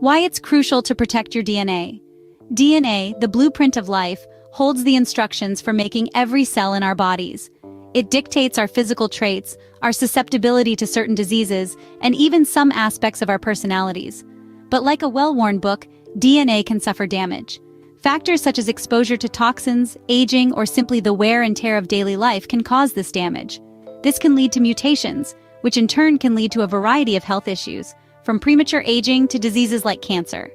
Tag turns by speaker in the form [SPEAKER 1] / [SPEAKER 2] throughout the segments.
[SPEAKER 1] Why it's crucial to protect your DNA. DNA, the blueprint of life, holds the instructions for making every cell in our bodies. It dictates our physical traits, our susceptibility to certain diseases, and even some aspects of our personalities. But like a well-worn book, DNA can suffer damage. Factors such as exposure to toxins, aging, or simply the wear and tear of daily life can cause this damage. This can lead to mutations, which in turn can lead to a variety of health issues, from premature aging to diseases like cancer.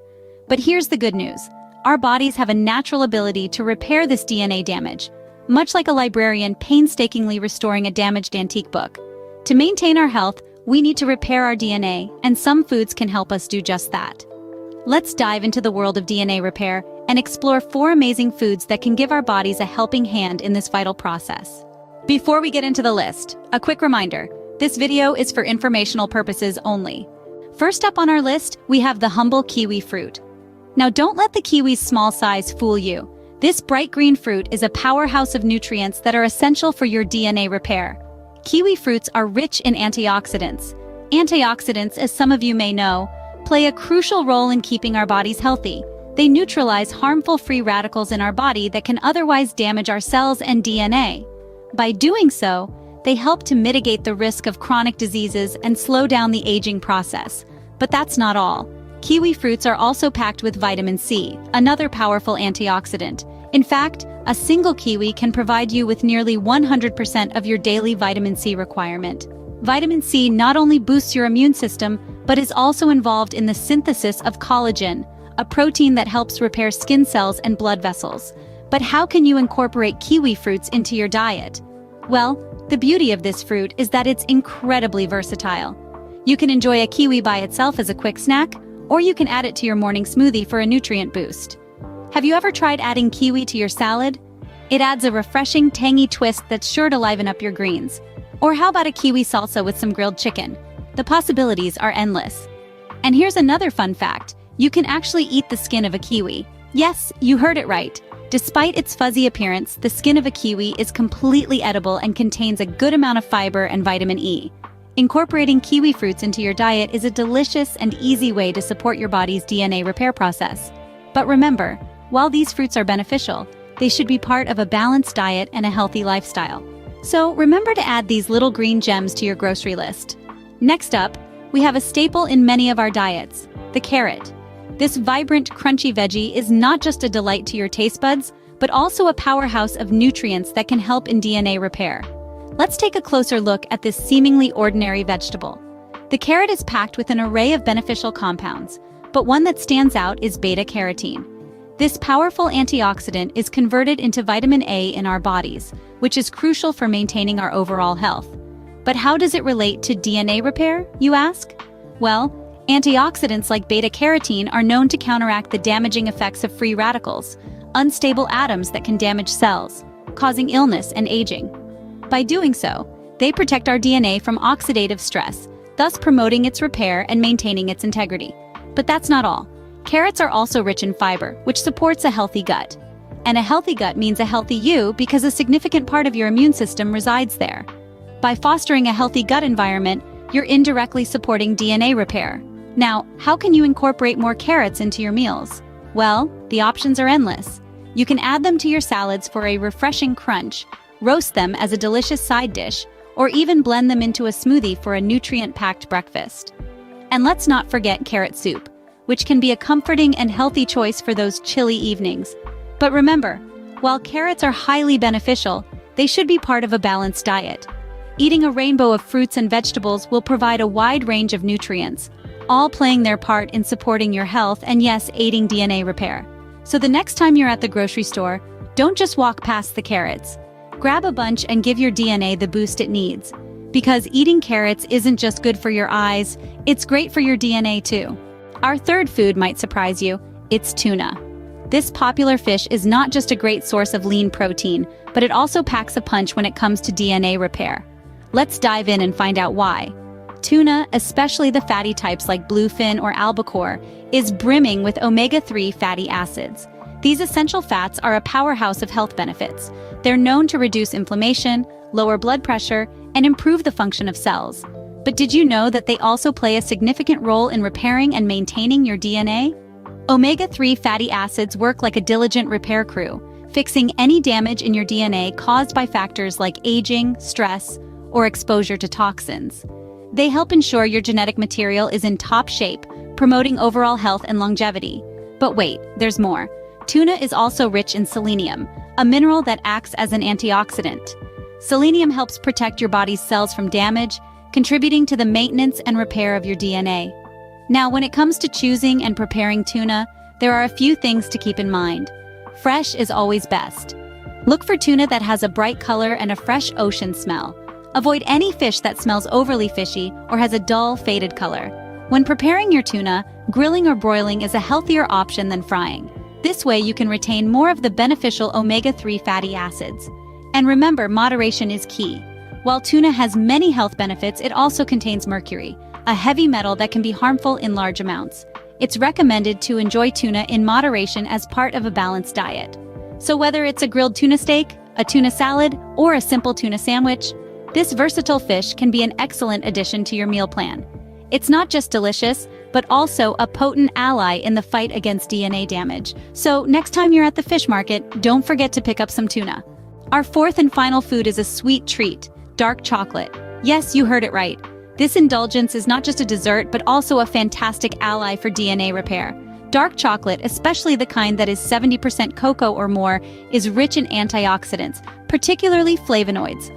[SPEAKER 1] But here's the good news. Our bodies have a natural ability to repair this DNA damage, much like a librarian painstakingly restoring a damaged antique book. To maintain our health, we need to repair our DNA, and some foods can help us do just that. Let's dive into the world of DNA repair and explore 4 amazing foods that can give our bodies a helping hand in this vital process. Before we get into the list, a quick reminder, this video is for informational purposes only. First up on our list, we have the humble kiwi fruit. Now don't let the kiwi's small size fool you. This bright green fruit is a powerhouse of nutrients that are essential for your DNA repair. Kiwi fruits are rich in antioxidants. Antioxidants, as some of you may know, play a crucial role in keeping our bodies healthy. They neutralize harmful free radicals in our body that can otherwise damage our cells and DNA. By doing so, they help to mitigate the risk of chronic diseases and slow down the aging process. But that's not all. Kiwi fruits are also packed with vitamin C, another powerful antioxidant. In fact, a single kiwi can provide you with nearly 100% of your daily vitamin C requirement. Vitamin C not only boosts your immune system, but is also involved in the synthesis of collagen, a protein that helps repair skin cells and blood vessels. But how can you incorporate kiwi fruits into your diet? Well, the beauty of this fruit is that it's incredibly versatile. You can enjoy a kiwi by itself as a quick snack, or you can add it to your morning smoothie for a nutrient boost. Have you ever tried adding kiwi to your salad? It adds a refreshing, tangy twist that's sure to liven up your greens. Or how about a kiwi salsa with some grilled chicken? The possibilities are endless. And here's another fun fact. You can actually eat the skin of a kiwi. Yes, you heard it right. Despite its fuzzy appearance, the skin of a kiwi is completely edible and contains a good amount of fiber and vitamin E. Incorporating kiwi fruits into your diet is a delicious and easy way to support your body's DNA repair process. But remember, while these fruits are beneficial, they should be part of a balanced diet and a healthy lifestyle. So remember to add these little green gems to your grocery list. Next up, we have a staple in many of our diets, the carrot. This vibrant, crunchy veggie is not just a delight to your taste buds, but also a powerhouse of nutrients that can help in DNA repair. Let's take a closer look at this seemingly ordinary vegetable. The carrot is packed with an array of beneficial compounds, but one that stands out is beta-carotene. This powerful antioxidant is converted into vitamin A in our bodies, which is crucial for maintaining our overall health. But how does it relate to DNA repair, you ask? Well, antioxidants like beta-carotene are known to counteract the damaging effects of free radicals, unstable atoms that can damage cells, causing illness and aging. By doing so, they protect our DNA from oxidative stress, thus promoting its repair and maintaining its integrity. But that's not all. Carrots are also rich in fiber, which supports a healthy gut. And a healthy gut means a healthy you because a significant part of your immune system resides there. By fostering a healthy gut environment, you're indirectly supporting DNA repair. Now, how can you incorporate more carrots into your meals? Well, the options are endless. You can add them to your salads for a refreshing crunch, roast them as a delicious side dish, or even blend them into a smoothie for a nutrient-packed breakfast. And let's not forget carrot soup, which can be a comforting and healthy choice for those chilly evenings. But remember, while carrots are highly beneficial, they should be part of a balanced diet. Eating a rainbow of fruits and vegetables will provide a wide range of nutrients, all playing their part in supporting your health and, yes, aiding DNA repair. So the next time you're at the grocery store, don't just walk past the carrots. Grab a bunch and give your DNA the boost it needs. Because eating carrots isn't just good for your eyes, it's great for your DNA too. Our third food might surprise you. It's tuna. This popular fish is not just a great source of lean protein, but it also packs a punch when it comes to DNA repair. Let's dive in and find out why. Tuna, especially the fatty types like bluefin or albacore, is brimming with omega-3 fatty acids. These essential fats are a powerhouse of health benefits. They're known to reduce inflammation, lower blood pressure, and improve the function of cells. But did you know that they also play a significant role in repairing and maintaining your DNA? Omega-3 fatty acids work like a diligent repair crew, fixing any damage in your DNA caused by factors like aging, stress, or exposure to toxins. They help ensure your genetic material is in top shape, promoting overall health and longevity. But wait, there's more. Tuna is also rich in selenium, a mineral that acts as an antioxidant. Selenium helps protect your body's cells from damage, contributing to the maintenance and repair of your DNA. Now, when it comes to choosing and preparing tuna, there are a few things to keep in mind. Fresh is always best. Look for tuna that has a bright color and a fresh ocean smell. Avoid any fish that smells overly fishy or has a dull, faded color. When preparing your tuna, grilling or broiling is a healthier option than frying. This way you can retain more of the beneficial omega-3 fatty acids. And remember, moderation is key. While tuna has many health benefits, it also contains mercury, a heavy metal that can be harmful in large amounts. It's recommended to enjoy tuna in moderation as part of a balanced diet. So whether it's a grilled tuna steak, a tuna salad, or a simple tuna sandwich, this versatile fish can be an excellent addition to your meal plan. It's not just delicious, but also a potent ally in the fight against DNA damage. So next time you're at the fish market, don't forget to pick up some tuna. Our fourth and final food is a sweet treat, dark chocolate. Yes, you heard it right. This indulgence is not just a dessert, but also a fantastic ally for DNA repair. Dark chocolate, especially the kind that is 70% cocoa or more, is rich in antioxidants, particularly flavonoids.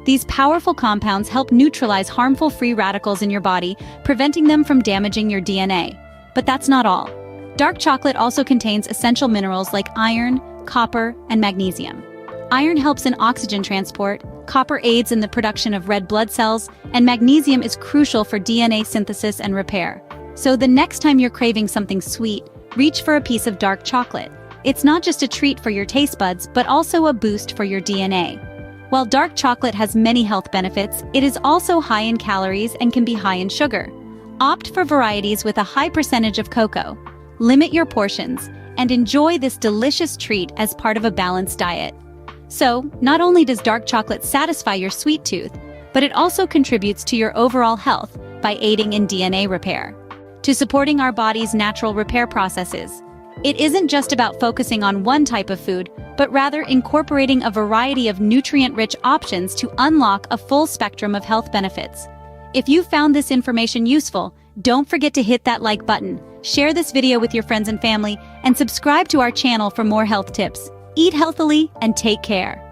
[SPEAKER 1] These powerful compounds help neutralize harmful free radicals in your body, preventing them from damaging your DNA. But that's not all. Dark chocolate also contains essential minerals like iron, copper, and magnesium. Iron helps in oxygen transport, copper aids in the production of red blood cells, and magnesium is crucial for DNA synthesis and repair. So the next time you're craving something sweet, reach for a piece of dark chocolate. It's not just a treat for your taste buds, but also a boost for your DNA. While dark chocolate has many health benefits, it is also high in calories and can be high in sugar. Opt for varieties with a high percentage of cocoa. Limit your portions, and enjoy this delicious treat as part of a balanced diet. So, not only does dark chocolate satisfy your sweet tooth, but it also contributes to your overall health by aiding in DNA repair, to supporting our body's natural repair processes. It isn't just about focusing on one type of food, but rather incorporating a variety of nutrient-rich options to unlock a full spectrum of health benefits. If you found this information useful, don't forget to hit that like button, share this video with your friends and family, and subscribe to our channel for more health tips. Eat healthily and take care.